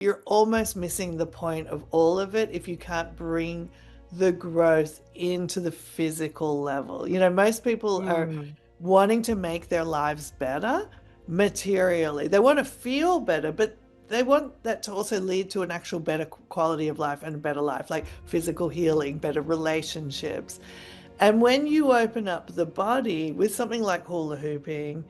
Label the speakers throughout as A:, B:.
A: you're almost missing the point of all of it if you can't bring the growth into the physical level. Most people are
B: Mm.
A: wanting to make their lives better materially. They want to feel better, but they want that to also lead to an actual better quality of life and a better life, like physical healing, better relationships. And when you open up the body with something like hula hooping,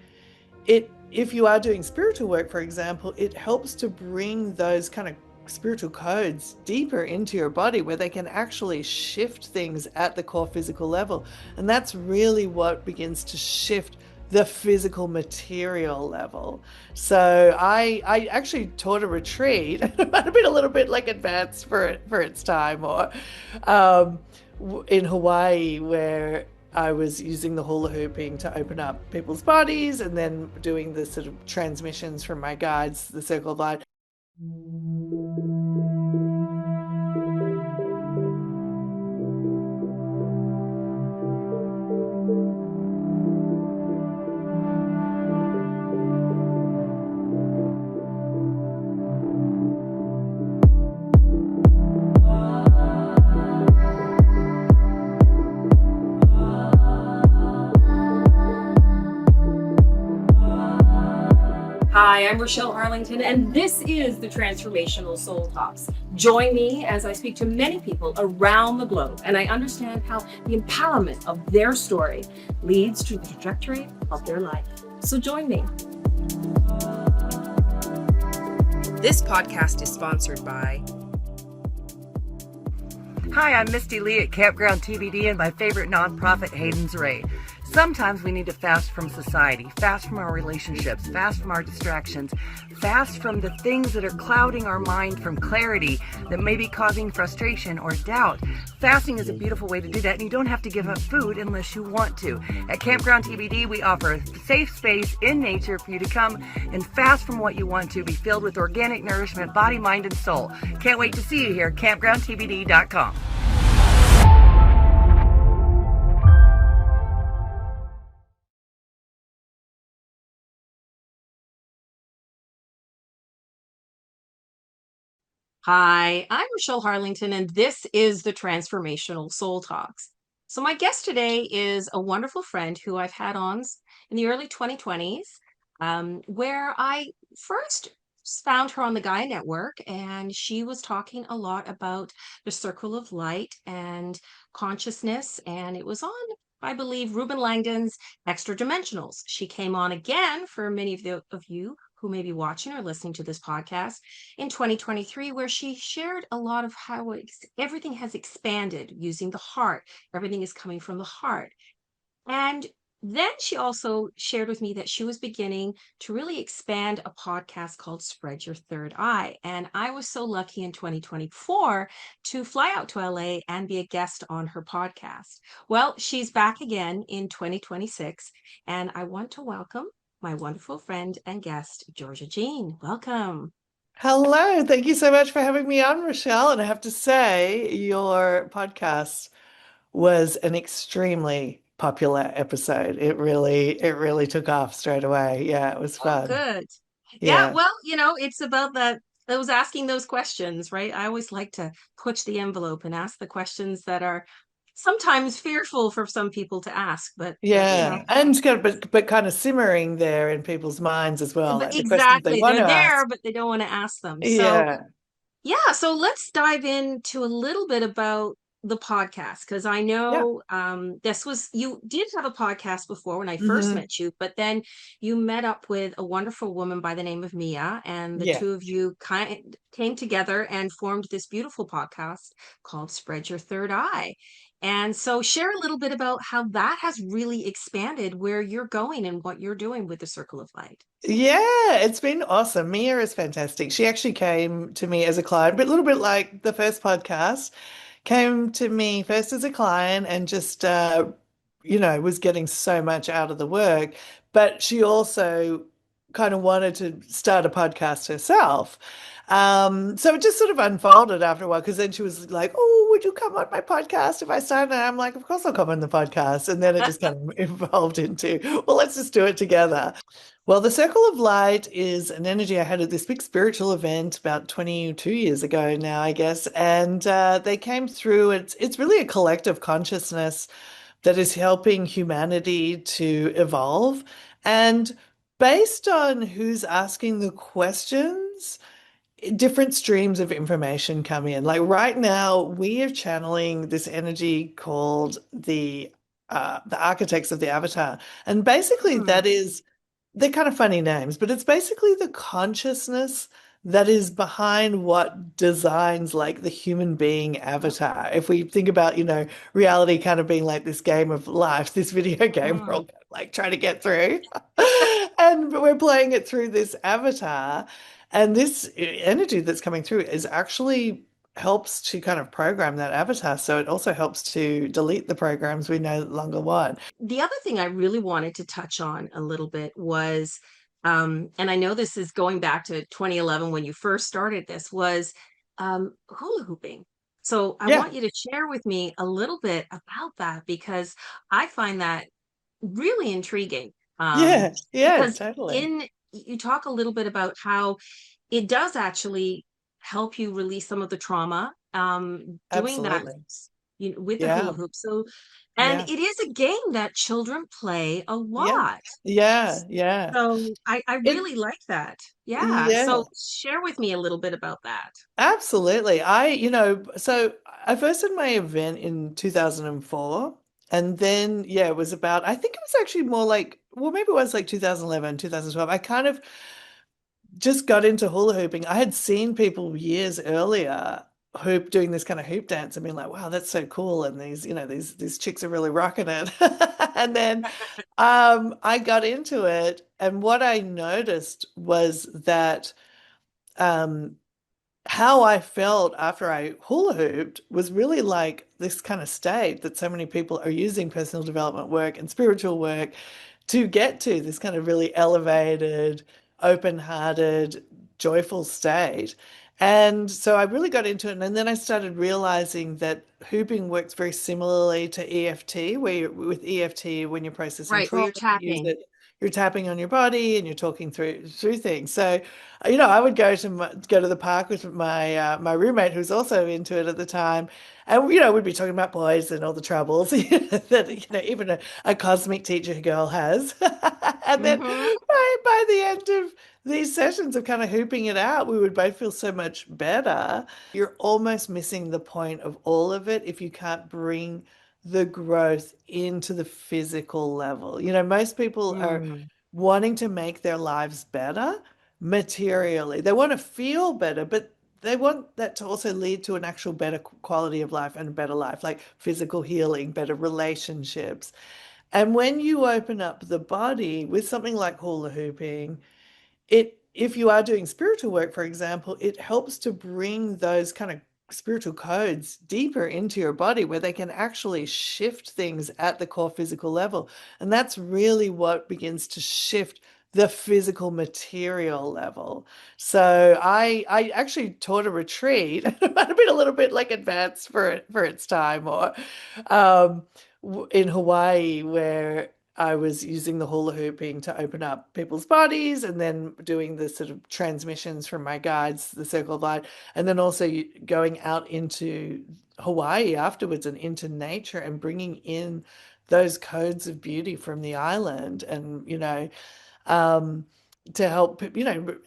A: if you are doing spiritual work, for example, it helps to bring those kind of spiritual codes deeper into your body where they can actually shift things at the core physical level. And that's really what begins to shift the physical material level. So I actually taught a retreat. It might have been a little bit like advanced for its time, or um, in Hawaii, where I was using the hula hooping to open up people's bodies and then doing the sort of transmissions from my guides, the circle of light.
B: Hi, I'm Raschell Harlingten, and this is the Transformational Soul Talks. Join me as I speak to many people around the globe, and I understand how the empowerment of their story leads to the trajectory of their life. So join me. This podcast is sponsored by...
C: Hi, I'm Misty Lee at Campground TBD and my favorite nonprofit, Hayden's Ray. Sometimes we need to fast from society, fast from our relationships, fast from our distractions, fast from the things that are clouding our mind from clarity that may be causing frustration or doubt. Fasting is a beautiful way to do that, and you don't have to give up food unless you want to. At Campground TBD, we offer a safe space in nature for you to come and fast from what you want to, be filled with organic nourishment, body, mind, and soul. Can't wait to see you here at campgroundtbd.com.
B: Hi, I'm Raschell Harlingten, and this is the Transformational Soul Talks. So, my guest today is a wonderful friend who I've had on in the early 2020s, where I first found her on the Gaia Network, and she was talking a lot about the circle of light and consciousness, and it was on, I believe, Ruben Langdon's Extra Dimensionals. She came on again for many of you who may be watching or listening to this podcast in 2023, where she shared a lot of how everything has expanded using the heart. Everything is coming from the heart. And then she also shared with me that she was beginning to really expand a podcast called Spread Your Third Eye. And I was so lucky in 2024 to fly out to LA and be a guest on her podcast. Well, she's back again in 2026. And I want to welcome my wonderful friend and guest, Georgia Jean. Welcome.
A: Hello, thank you so much for having me on, Rochelle. And I have to say, your podcast was an extremely popular episode. It really took off straight away. Yeah, it was
B: Oh,
A: fun.
B: good. Yeah,
A: Yeah.
B: well, it's about that those asking those questions, right? I always like to push the envelope and ask the questions that are sometimes fearful for some people to ask, but.
A: Yeah. And kind of, but kind of simmering there in people's minds as well,
B: But
A: like the questions they
B: exactly,
A: want
B: they're
A: to
B: there,
A: ask.
B: but they don't want to ask them. So,
A: Yeah.
B: yeah, so let's dive into a little bit about the podcast because I
A: Yeah.
B: know this was you did have a podcast before when I first
A: Hmm.
B: met you, but then you met up with a wonderful woman by the name of Mia, and the
A: Yeah.
B: two of you kind came together and formed this beautiful podcast called Spread Your Third Eye. And so share a little bit about how that has really expanded where you're going and what you're doing with the Circle of Light.
A: Yeah, it's been awesome. Mia is fantastic. She actually came to me as a client, but a little bit like the first podcast, came to me first as a client and just, was getting so much out of the work. But she also kind of wanted to start a podcast herself. So it just sort of unfolded after a while because then she was like, "Oh, would you come on my podcast if I started?" And I'm like, "Of course I'll come on the podcast." And then it just kind of evolved into, "Well, let's just do it together." Well, the Circle of Light is an energy. I had at this big spiritual event about 22 years ago now, I guess, and they came through. It's really a collective consciousness that is helping humanity to evolve, and based on who's asking the questions different streams of information come in. Like right now, we are channeling this energy called the architects of the avatar. And basically
B: Hmm.
A: that is they're kind of funny names, but it's basically the consciousness that is behind what designs like the human being avatar. If we think about, reality kind of being like this game of life, this video game we're
B: Mm.
A: all like trying to get through. And we're playing it through this avatar. And this energy that's coming through is actually helps to kind of program that avatar. So it also helps to delete the programs we no longer want.
B: The other thing I really wanted to touch on a little bit was, and I know this is going back to 2011 when you first started this, was hula hooping. So I
A: Yeah.
B: want you to share with me a little bit about that because I find that really intriguing.
A: Yeah. Yeah,
B: Because
A: totally.
B: in you talk a little bit about how it does actually help you release some of the trauma, doing that
A: Absolutely.
B: with the hula
A: Yeah.
B: hoop. So, and
A: Yeah.
B: it is a game that children play a
A: Yeah.
B: lot.
A: Yeah. Yeah.
B: So I
A: It,
B: really like that. Yeah.
A: yeah.
B: So share with me a little bit about that.
A: Absolutely. So I first had my event in 2004. And then, yeah, it was about, I think it was actually more like, well, maybe it was like 2011, 2012. I kind of just got into hula hooping. I had seen people years earlier doing this kind of hoop dance and being like, wow, that's so cool. And these chicks are really rocking it. And then I got into it, and what I noticed was that um how I felt after I hula hooped was really like this kind of state that so many people are using personal development work and spiritual work to get to this kind of really elevated, open-hearted, joyful state. And so I really got into it. And then I started realizing that hooping works very similarly to EFT, with EFT, when you're processing
B: Right, where
A: trauma,
B: you're
A: you use
B: tapping.
A: it, you're tapping on your body and you're talking through things. So I would go to the park with my roommate who was also into it at the time, and we'd be talking about boys and all the troubles that even a cosmic teacher girl has. And then
B: Mm-hmm.
A: by the end of these sessions of kind of hooping it out, we would both feel so much better. You're almost missing the point of all of it if you can't bring the growth into the physical level. Most people are
B: Mm.
A: wanting to make their lives better materially. They want to feel better, but they want that to also lead to an actual better quality of life and a better life, like physical healing, better relationships. And when you open up the body with something like hula hooping, if you are doing spiritual work, for example, it helps to bring those kind of spiritual codes deeper into your body where they can actually shift things at the core physical level. And that's really what begins to shift the physical material level. So I actually taught a retreat. It might have been a little bit like advanced for its time, or um, in Hawaii, where I was using the hula hooping to open up people's bodies, and then doing the sort of transmissions from my guides, the Circle of Light, and then also going out into Hawaii afterwards and into nature and bringing in those codes of beauty from the island, and um, to help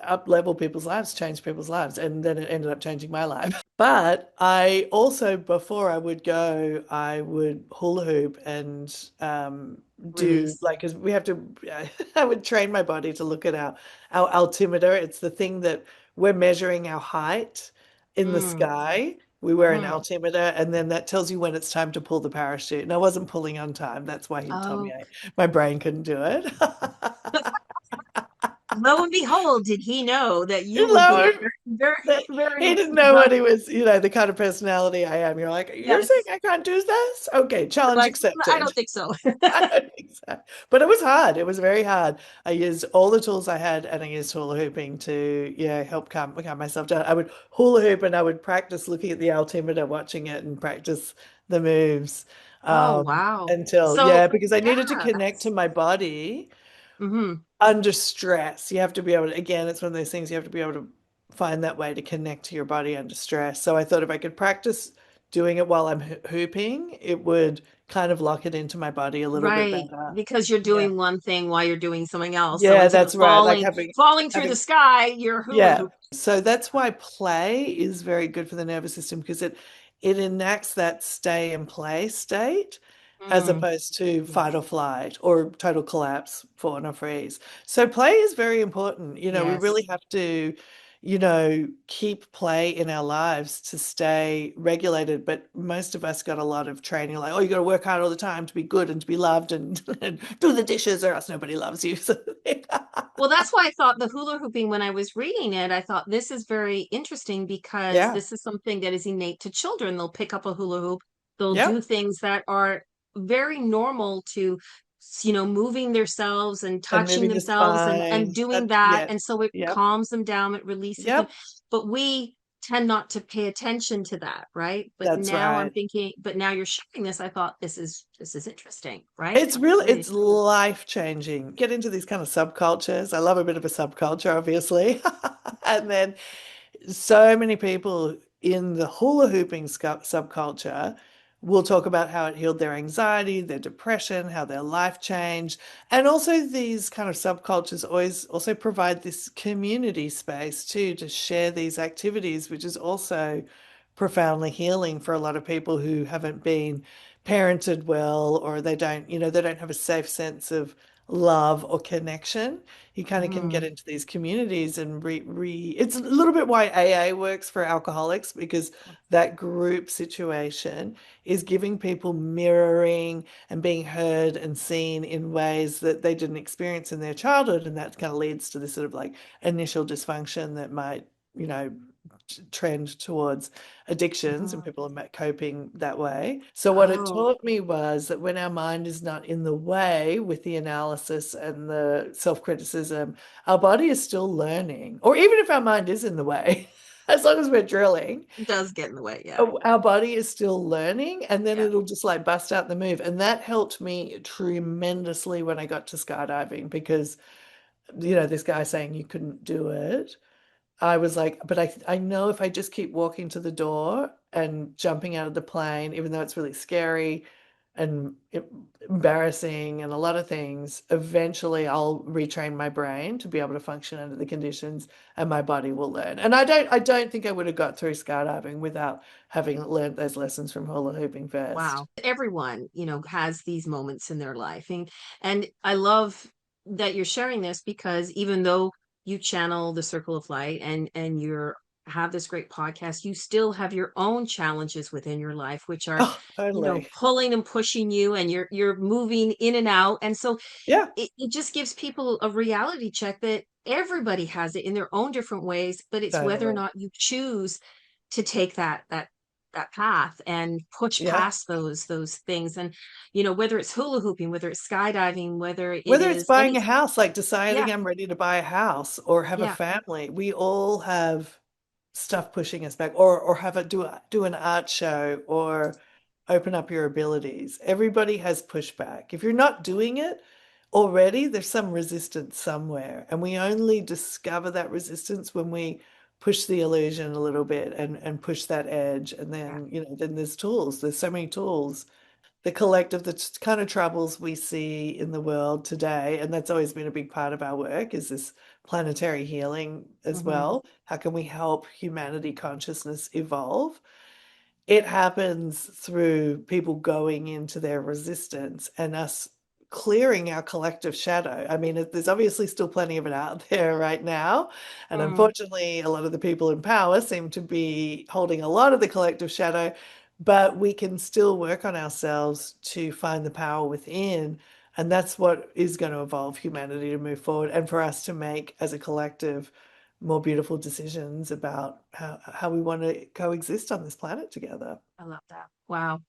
A: up level people's lives, change people's lives, and then it ended up changing my life. But I also, before I would go, I would hula hoop and do
B: Release.
A: like, because we have to. I would train my body to look at our altimeter. It's the thing that we're measuring our height in the
B: Mm.
A: sky. We wear an
B: Mm-hmm.
A: altimeter, and then that tells you when it's time to pull the parachute. And I wasn't pulling on time. That's why he told me
B: Oh,
A: my brain couldn't do it.
B: Lo and behold, did he know that you would be a
A: Lo
B: very,
A: that he
B: very
A: didn't know
B: well,
A: what he was, the kind of personality I am. You're like, you're saying
B: yes.
A: I can't do this? Okay,
B: You're
A: challenge
B: like, I
A: accepted.
B: don't think so.
A: I don't think so. But it was hard. It was very hard. I used all the tools I had and I used hula hooping to, help calm myself down. I would hula hoop and I would practice looking at the altimeter, watching it and practice the moves
B: Oh, wow.
A: until,
B: So,
A: because I needed to
B: yeah,
A: connect to
B: that's,
A: my body
B: hmm
A: under stress. You have to be able to, again, it's one of those things you have to be able to find that way to connect to your body under stress. So I thought if I could practice doing it while I'm hooping, it would kind of lock it into my body a little bit
B: right.
A: better.
B: Because you're
A: Yeah.
B: doing one thing while you're doing something else. So
A: Yeah,
B: instead of
A: that's right. Like having
B: falling through the
A: having
B: sky, you're hula
A: yeah.
B: hoop.
A: So that's why play is very good for the nervous system because it enacts that stay and play state as
B: Mm,
A: opposed to fight or
B: yes.
A: flight or total collapse, fawn or freeze. So play is very important. We really
B: Yes.
A: have to, keep play in our lives to stay regulated. But most of us got a lot of training, like, oh, you got to work hard all the time to be good and to be loved and, and do the dishes or else nobody loves you. So,
B: Well, that's why I thought the hula hooping, when I was reading it, I thought this is very interesting because
A: yeah.
B: this is something that is innate to children. They'll pick up a hula hoop, they'll do
A: Yep.
B: things that are very normal to, moving themselves and
A: And
B: touching
A: moving the
B: themselves and
A: spine.
B: doing
A: That,
B: that.
A: yeah.
B: And so it
A: Yep.
B: calms them down, it releases them.
A: Yep.
B: But we tend not to pay attention to that, right? But
A: That's
B: now I'm
A: right.
B: thinking, but now you're sharing this, I thought this is interesting, right?
A: It's
B: It's
A: really,
B: really
A: it's life changing. Get into these kind of subcultures. I love a bit of a subculture, obviously. And then so many people in the hula hooping subculture will talk about how it healed their anxiety, their depression, how their life changed. And also these kind of subcultures always also provide this community space too to share these activities, which is also profoundly healing for a lot of people who haven't been parented well or they don't have a safe sense of love or connection. You kind of can get
B: cool.
A: into these communities and it's a little bit why AA works for alcoholics because that group situation is giving people mirroring and being heard and seen in ways that they didn't experience in their childhood. And that kind of leads to this sort of like initial dysfunction that might, you know, trend towards addictions and
B: Mhm.
A: people are coping that way. So what it
B: Oh,
A: taught me was that when our mind is not in the way with the analysis and the self-criticism, our body is still learning. Or even if our mind is in the way, as long as we're drilling,
B: it does get in the way. Yeah.
A: our body is still learning and then
B: Yeah.
A: it'll just like bust out the move. And that helped me tremendously when I got to skydiving because, this guy saying you couldn't do it. I was like, but I know if I just keep walking to the door and jumping out of the plane, even though it's really scary and embarrassing and a lot of things, eventually I'll retrain my brain to be able to function under the conditions and my body will learn. And I don't think I would have got through skydiving without having learned those lessons from hula hooping first.
B: Wow. Everyone, has these moments in their life. And I love that you're sharing this because even though you channel the circle of light and you're have this great podcast, you still have your own challenges within your life, which are,
A: Oh, totally.
B: pulling and pushing you and you're moving in and out. And so
A: Yeah,
B: it just gives people a reality check that everybody has it in their own different ways, but it's whether or
A: totally.
B: not you choose to take that path and push
A: Yeah.
B: past those things. And whether it's hula hooping, whether it's skydiving, whether it
A: Whether it's
B: is
A: buying a
B: anything.
A: house, like
B: Yeah,
A: deciding I'm ready to buy a house or have a
B: yeah,
A: family, we all have stuff pushing us back, or have do an art show or open up your abilities. Everybody has pushback. If you're not doing it already, there's some resistance somewhere, and we only discover that resistance when we push the illusion a little bit and push that edge, and
B: yeah.
A: then there's tools. There's so many tools the collective, the kind of troubles we see in the world today, and that's always been a big part of our work, is this planetary healing as
B: Hmm.
A: well. How can we help humanity consciousness evolve? It happens through people going into their resistance and us clearing our collective shadow. I mean, there's obviously still plenty of it out there right now. And
B: Mm,
A: unfortunately, a lot of the people in power seem to be holding a lot of the collective shadow, but we can still work on ourselves to find the power within And that's what is going to evolve humanity to move forward, and for us to make, as a collective, more beautiful decisions about how we want to coexist on this planet together.
B: I love that. Wow.